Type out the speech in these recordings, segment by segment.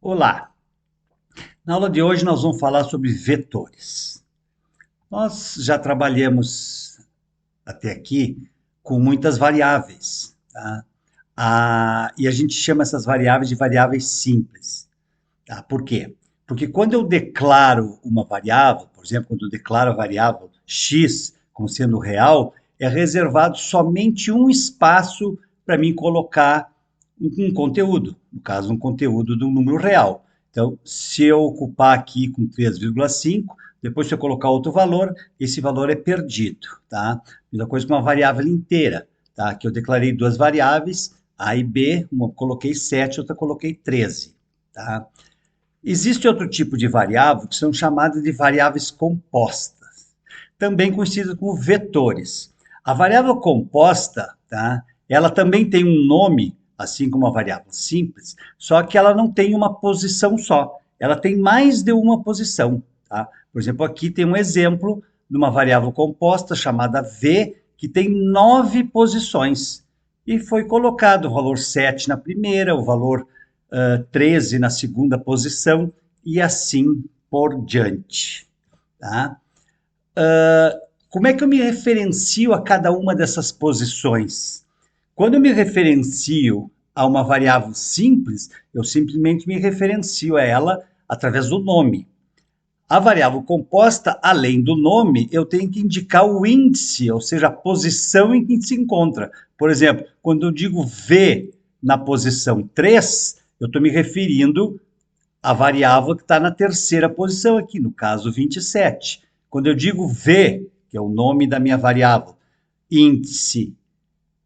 Olá! Na aula de hoje nós vamos falar sobre vetores. Nós já trabalhamos até aqui com muitas variáveis, tá? E a gente chama essas variáveis de variáveis simples, tá? Por quê? Porque quando eu declaro uma variável, por exemplo, quando eu declaro a variável x como sendo real, é reservado somente um espaço para mim colocar um conteúdo, no caso, um conteúdo de um número real. Então, se eu ocupar aqui com 3,5, depois se eu colocar outro valor, esse valor é perdido, tá? Mesma coisa com uma variável inteira, tá? Que eu declarei duas variáveis, A e B, uma coloquei 7, outra coloquei 13, tá? Existe outro tipo de variável que são chamadas de variáveis compostas, também conhecidas como vetores. A variável composta, tá? Ela também tem um nome, assim como a variável simples, só que ela não tem uma posição só, ela tem mais de uma posição, tá? Por exemplo, aqui tem um exemplo de uma variável composta chamada v, que tem 9 posições, e foi colocado o valor 7 na primeira, o valor 13 na segunda posição, e assim por diante, tá? Como é que eu me referencio a cada uma dessas posições? Quando eu me referencio a uma variável simples, eu simplesmente me referencio a ela através do nome. A variável composta, além do nome, eu tenho que indicar o índice, ou seja, a posição em que se encontra. Por exemplo, quando eu digo V na posição 3, eu estou me referindo à variável que está na terceira posição aqui, no caso 27. Quando eu digo V, que é o nome da minha variável, índice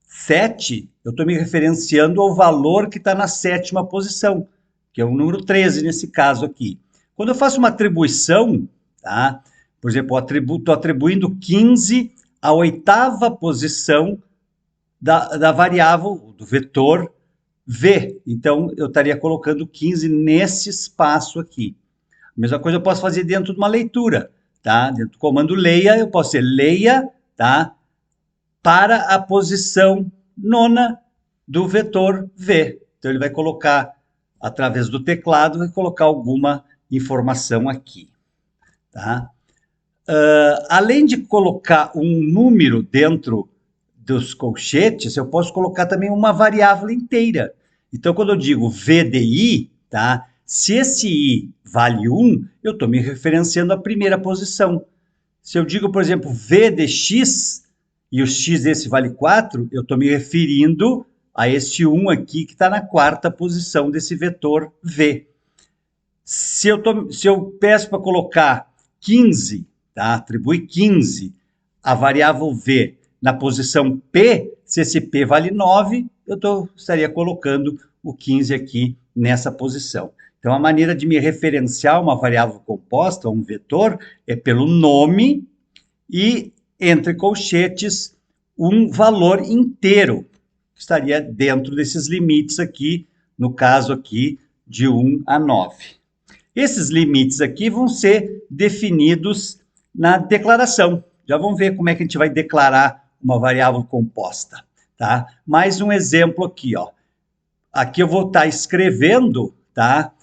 7, eu estou me referenciando ao valor que está na sétima posição, que é o número 13 nesse caso aqui. Quando eu faço uma atribuição, tá? Por exemplo, estou atribuindo 15 à oitava posição da variável, do vetor V. Então, eu estaria colocando 15 nesse espaço aqui. A mesma coisa eu posso fazer dentro de uma leitura, tá? Dentro do comando leia, eu posso ser leia, tá? Para a posição nona do vetor V. Então, ele vai colocar, através do teclado, vai colocar alguma informação aqui, tá? Além de colocar um número dentro dos colchetes, eu posso colocar também uma variável inteira. Então, quando eu digo VDI, tá? Se esse I vale 1, eu estou me referenciando à primeira posição. Se eu digo, por exemplo, VDX, e o X desse vale 4, eu estou me referindo a esse 1 aqui, que está na quarta posição desse vetor V. Se eu peço para colocar 15, tá? Atribui 15 a variável V na posição P, se esse P vale 9, eu estaria colocando o 15 aqui nessa posição. Então, a maneira de me referenciar uma variável composta, um vetor, é pelo nome e, entre colchetes, um valor inteiro, que estaria dentro desses limites aqui, no caso aqui, de 1 a 9. Esses limites aqui vão ser definidos na declaração. Já vamos ver como é que a gente vai declarar uma variável composta, tá? Mais um exemplo aqui, ó. Aqui eu vou estar escrevendo, tá?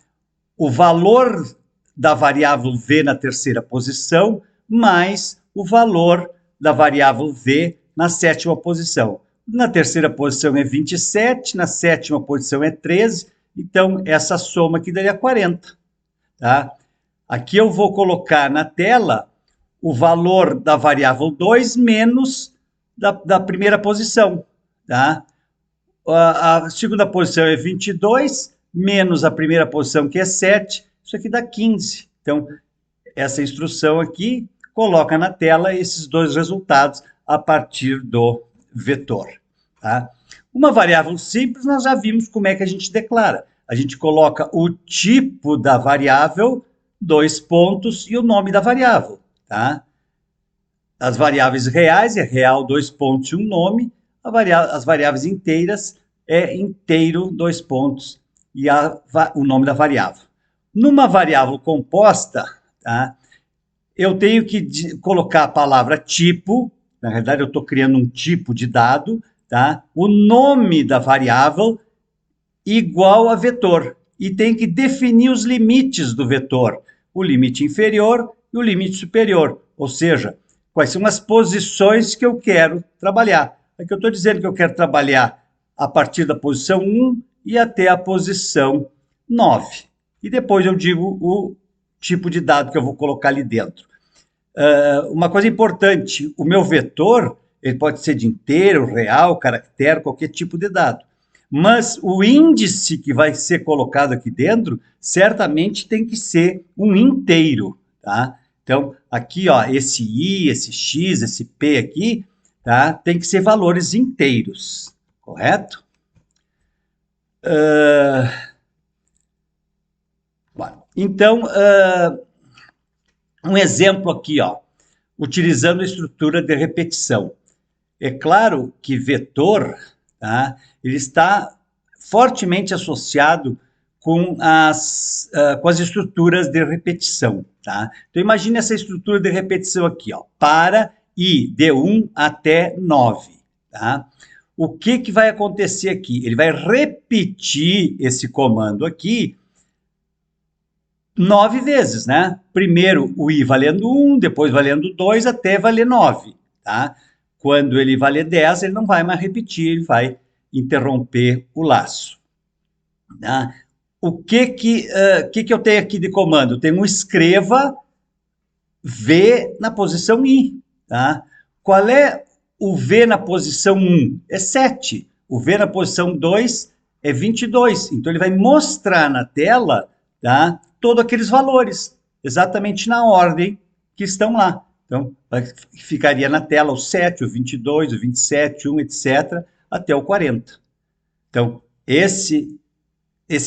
O valor da variável V na terceira posição, mais o valor da variável V na sétima posição. Na terceira posição é 27, na sétima posição é 13, então essa soma aqui daria 40. Tá? Aqui eu vou colocar na tela o valor da variável 2 menos da primeira posição. Tá? A segunda posição é 22, menos a primeira posição, que é 7, isso aqui dá 15. Então, essa instrução aqui coloca na tela esses dois resultados a partir do vetor. Tá? Uma variável simples, nós já vimos como é que a gente declara. A gente coloca o tipo da variável, 2 pontos, e o nome da variável. Tá? As variáveis reais é real, 2 pontos e um nome. As variáveis inteiras é inteiro, 2 pontos, e o nome da variável. Numa variável composta, tá? Eu tenho que colocar a palavra tipo, na realidade eu estou criando um tipo de dado, tá? O nome da variável igual a vetor. e tenho que definir os limites do vetor, o limite inferior e o limite superior, ou seja, quais são as posições que eu quero trabalhar. Aqui eu estou dizendo que eu quero trabalhar a partir da posição 1 e até a posição 9. E depois eu digo o tipo de dado que eu vou colocar ali dentro. Uma coisa importante, o meu vetor, ele pode ser de inteiro, real, caractere, qualquer tipo de dado. Mas o índice que vai ser colocado aqui dentro, certamente tem que ser um inteiro, tá? Então, aqui, ó, esse I, esse X, esse P aqui, tá? Tem que ser valores inteiros, correto? Então, um exemplo aqui, ó, utilizando a estrutura de repetição. É claro que vetor, tá, ele está fortemente associado com as estruturas de repetição. Tá? Então, imagine essa estrutura de repetição aqui, ó, para I de 1 até 9. Tá? O que vai acontecer aqui? Ele vai repetir esse comando aqui 9 vezes, né? Primeiro o I valendo 1, depois valendo 2, até valer 9, tá? Quando ele valer 10, ele não vai mais repetir, ele vai interromper o laço. Tá? O que eu tenho aqui de comando? Eu tenho um escreva V na posição I, tá? Qual é o V na posição 1? É 7. O V na posição 2 é 22. Então, ele vai mostrar na tela, tá, todos aqueles valores, exatamente na ordem que estão lá. Então, ficaria na tela o 7, o 22, o 27, 1, etc., até o 40. Então, esse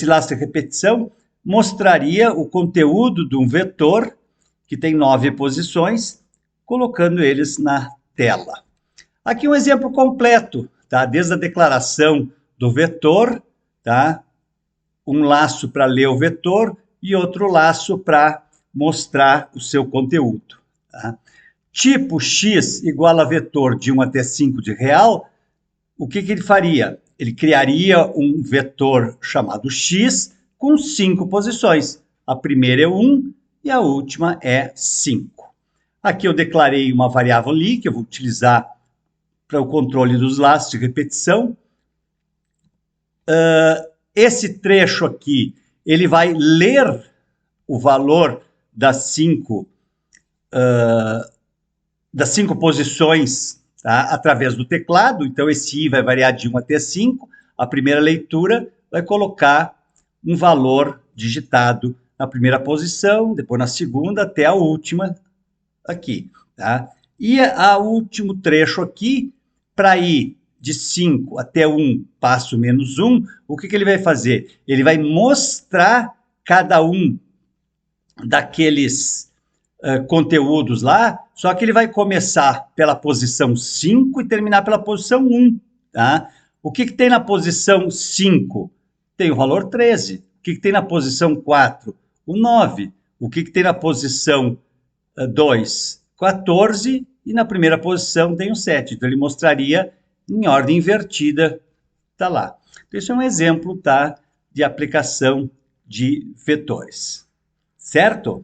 laço de repetição mostraria o conteúdo de um vetor que tem 9 posições, colocando eles na tela. Aqui um exemplo completo, tá? Desde a declaração do vetor, tá? Um laço para ler o vetor e outro laço para mostrar o seu conteúdo. Tá? Tipo x igual a vetor de 1 até 5 de real, o que ele faria? Ele criaria um vetor chamado x com 5 posições. A primeira é 1 e a última é 5. Aqui eu declarei uma variável li, que eu vou utilizar para o controle dos laços de repetição. Esse trecho aqui, ele vai ler o valor das 5 posições, tá, através do teclado. Então, esse I vai variar de 1 até 5. A primeira leitura vai colocar um valor digitado na primeira posição, depois na segunda, até a última aqui. Tá? E o último trecho aqui, para ir de 5 até 1, passo menos 1, o que ele vai fazer? Ele vai mostrar cada um daqueles conteúdos lá, só que ele vai começar pela posição 5 e terminar pela posição 1. Tá? O que tem na posição 5? Tem o valor 13. O que tem na posição 4? O 9. O que tem na posição 2? 14. E na primeira posição tem o 7. Então, ele mostraria em ordem invertida. Tá lá. Então, esse é um exemplo, tá, de aplicação de vetores. Certo?